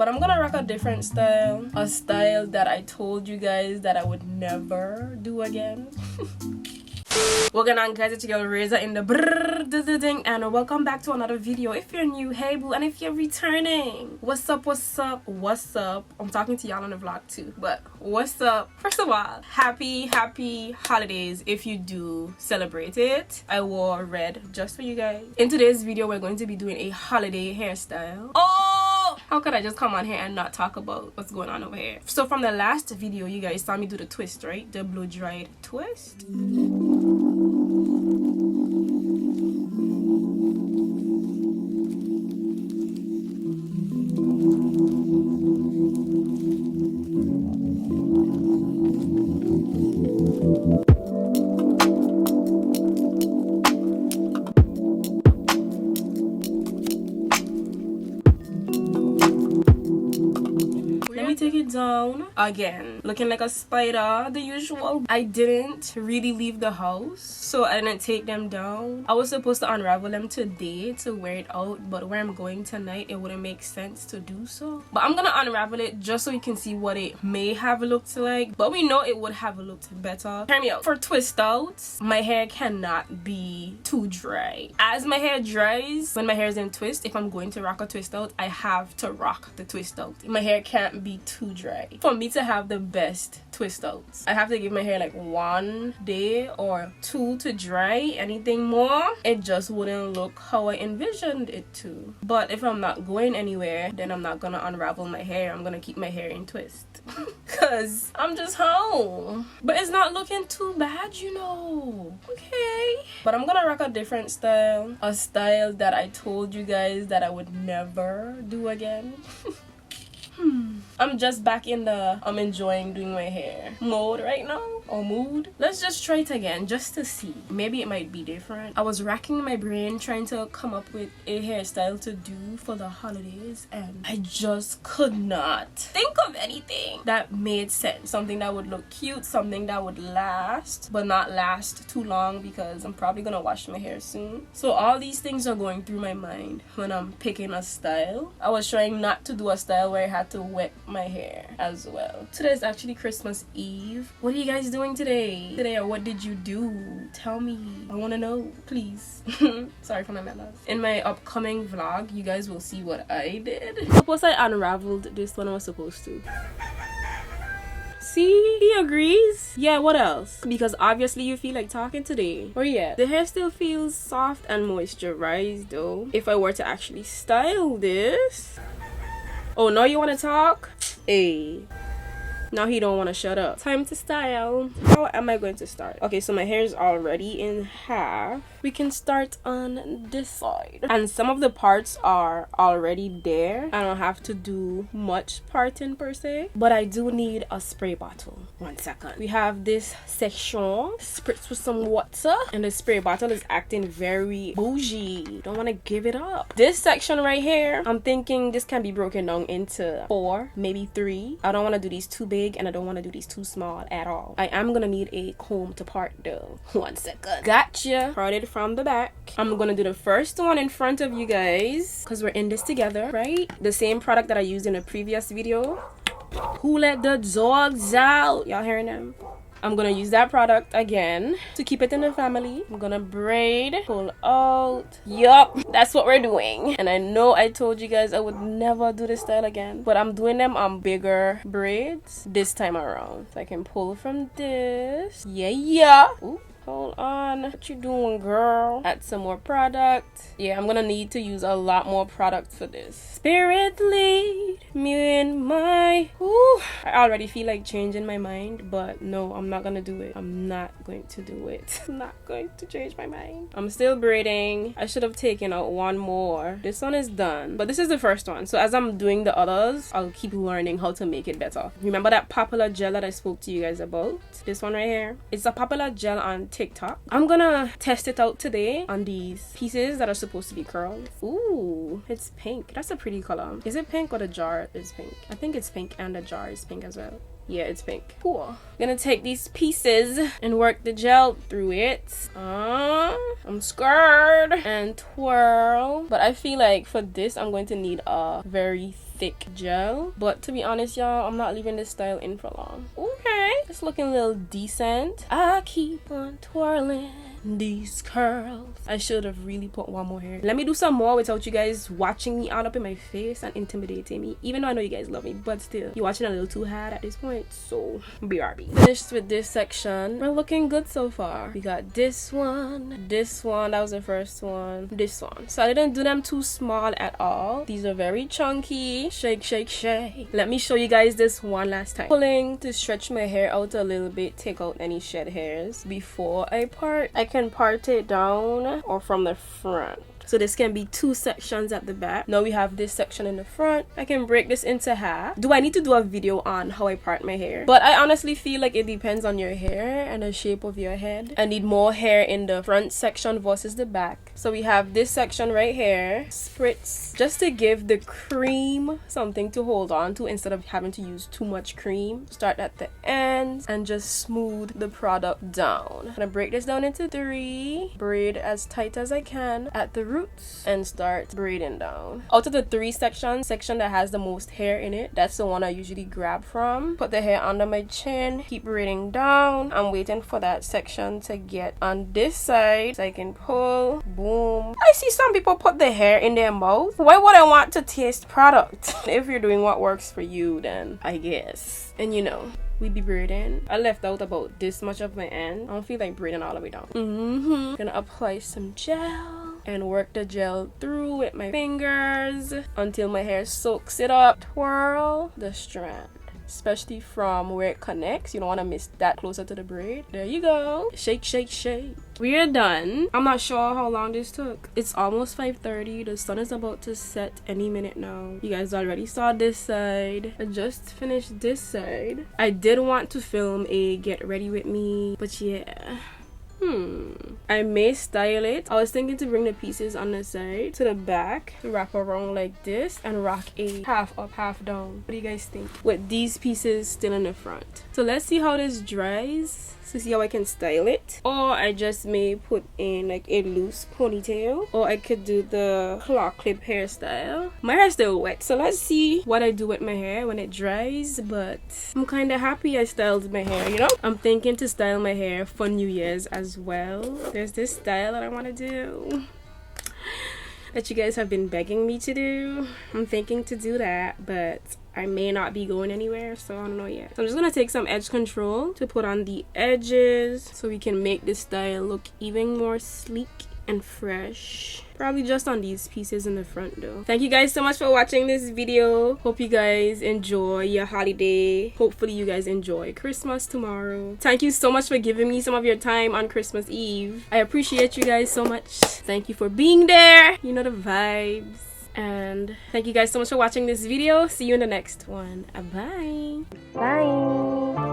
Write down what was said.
But I'm gonna rock a different style, a style that I told you guys that I would never do again. We're gonna guys, it's your girl Razor in the thing, and welcome back to another video. If you're new, hey boo, and if you're returning, what's up, what's up, what's up? I'm talking to y'all on the vlog too, but what's up? First of all, happy holidays if you do celebrate it. I wore red just for you guys. In today's video, we're going to be doing a holiday hairstyle. Oh, how could I just come on here and not talk about what's going on over here? So from the last video, you guys saw me do the twist, right? The blow dried twist. Take it down again, looking like a spider, the usual. I didn't really leave the house, so I didn't take them down. I was supposed to unravel them today to wear it out, but where I'm going tonight, it wouldn't make sense to do so. But I'm gonna unravel it just so you can see what it may have looked like, but we know it would have looked better. Hear me out. For twist outs, my hair cannot be too dry. As my hair dries, when my hair is in twist, if I'm going to rock a twist out, I have to rock the twist out. My hair can't be too dry for me to have the best twist outs. I have to give my hair like 1 day or 2 to dry. Anything more, it just wouldn't look how I envisioned it to. But if I'm not going anywhere, then I'm not gonna unravel my hair. I'm gonna keep my hair in twist because I'm just home. But it's not looking too bad, you know. Okay, but I'm gonna rock a different style, a style that I told you guys that I would never do again. I'm just back in the I'm enjoying doing my hair mode right now, or mood. Let's just try it again just to see. Maybe it might be different. I was racking my brain trying to come up with a hairstyle to do for the holidays, and I just could not think of anything that made sense. Something that would look cute, something that would last, but not last too long because I'm probably gonna wash my hair soon. So all these things are going through my mind when I'm picking a style. I was trying not to do a style where I had to wet my hair as well. Today is actually Christmas Eve. What are you guys doing today, or what did you do? Tell me, I want to know, please. Sorry for my manners. In my upcoming vlog, you guys will see what I did. Suppose I unraveled this one I was supposed to. See, he agrees. Yeah, what else? Because obviously you feel like talking today. Or yeah, the hair still feels soft and moisturized though. If I were to actually style this. Oh, now you want to talk? Hey. Now he don't want to shut up. Time to style. How am I going to start? Okay, so my hair is already in half. We can start on this side. And some of the parts are already there. I don't have to do much parting per se. But I do need a spray bottle. 1 second. We have this section. Spritz with some water. And the spray bottle is acting very bougie. Don't want to give it up. This section right here, I'm thinking this can be broken down into 4, maybe 3. I don't want to do these too big. And I don't want to do these too small at all. I am gonna need a comb to part though. 1 second. Gotcha. Parted from the back. I'm gonna do the first one in front of you guys because we're in this together, right? The same product that I used in a previous video. Who let the dogs out? Y'all hearing them? I'm gonna use that product again to keep it in the family. I'm gonna braid, pull out. Yup, that's what we're doing. And I know I told you guys I would never do this style again, but I'm doing them on bigger braids this time around. So I can pull from this. Yeah. Ooh. Hold on. What you doing, girl? Add some more product. Yeah, I'm gonna need to use a lot more product for this. Spirit lead me in my... Ooh. I already feel like changing my mind, but no, I'm not gonna do it. I'm not going to do it. I'm not going to change my mind. I'm still braiding. I should have taken out one more. This one is done, but this is the first one. So as I'm doing the others, I'll keep learning how to make it better. Remember that popular gel that I spoke to you guys about? This one right here. It's a popular gel on TikTok. I'm gonna test it out today on these pieces that are supposed to be curls. Ooh, it's pink. That's a pretty color. Is it pink or the jar is pink? I think it's pink and the jar is pink as well. Yeah, it's pink. Cool. Gonna take these pieces and work the gel through it. I'm scared. And twirl. But I feel like for this, I'm going to need a very thick gel. But to be honest, y'all, I'm not leaving this style in for long. Okay. It's looking a little decent. I keep on twirling these curls. I should have really put one more hair. Let me do some more without you guys watching me all up in my face and intimidating me. Even though I know you guys love me, but still, you're watching a little too hard at this point. So, BRB. Finished with this section. We're looking good so far. We got this one, that was the first one, this one. So I didn't do them too small at all. These are very chunky. Shake, shake, shake. Let me show you guys this one last time. Pulling to stretch my hair out a little bit, take out any shed hairs before I part. I can part it down or from the front. So this can be two sections at the back. Now we have this section in the front. I can break this into half. Do I need to do a video on how I part my hair? But I honestly feel like it depends on your hair and the shape of your head. I need more hair in the front section versus the back. So we have this section right here. Spritz, just to give the cream something to hold on to instead of having to use too much cream. Start at the ends and just smooth the product down. I'm gonna break this down into 3. Braid as tight as I can at the root and start braiding down. Out of the 3 sections, section that has the most hair in it, that's the one I usually grab from. Put the hair under my chin, keep braiding down. I'm waiting for that section to get on this side so I can pull. Boom. I see some people put the hair in their mouth. Why would I want to taste product? If you're doing what works for you, then I guess. And you know, we be braiding. I left out about this much of my end. I don't feel like braiding all the way down. Gonna apply some gel and work the gel through with my fingers until my hair soaks it up. Twirl the strand, especially from where it connects. You don't want to miss that closer to the braid. There you go. Shake, shake, shake. We are done. I'm not sure how long this took. It's almost 5:30. The sun is about to set any minute now. You guys already saw this side. I just finished this side. I did want to film a get ready with me, but yeah, I may style it. I was thinking to bring the pieces on the side to the back, to wrap around like this and rock a half up, half down. What do you guys think? With these pieces still in the front. So let's see how this dries to see how I can style it. Or I just may put in like a loose ponytail, or I could do the claw clip hairstyle. My hair's still wet, so let's see what I do with my hair when it dries. But I'm kind of happy I styled my hair, you know. I'm thinking to style my hair for New Year's as well. There's this style that I want to do that you guys have been begging me to do. I'm thinking to do that, but I may not be going anywhere, so I don't know yet. So I'm just gonna take some edge control to put on the edges so we can make this style look even more sleek and fresh. Probably just on these pieces in the front though. Thank you guys so much for watching this video. Hope you guys enjoy your holiday. Hopefully you guys enjoy Christmas tomorrow. Thank you so much for giving me some of your time on Christmas Eve. I appreciate you guys so much. Thank you for being there. You know the vibes. And thank you guys so much for watching this video. See you in the next one. Bye. Bye.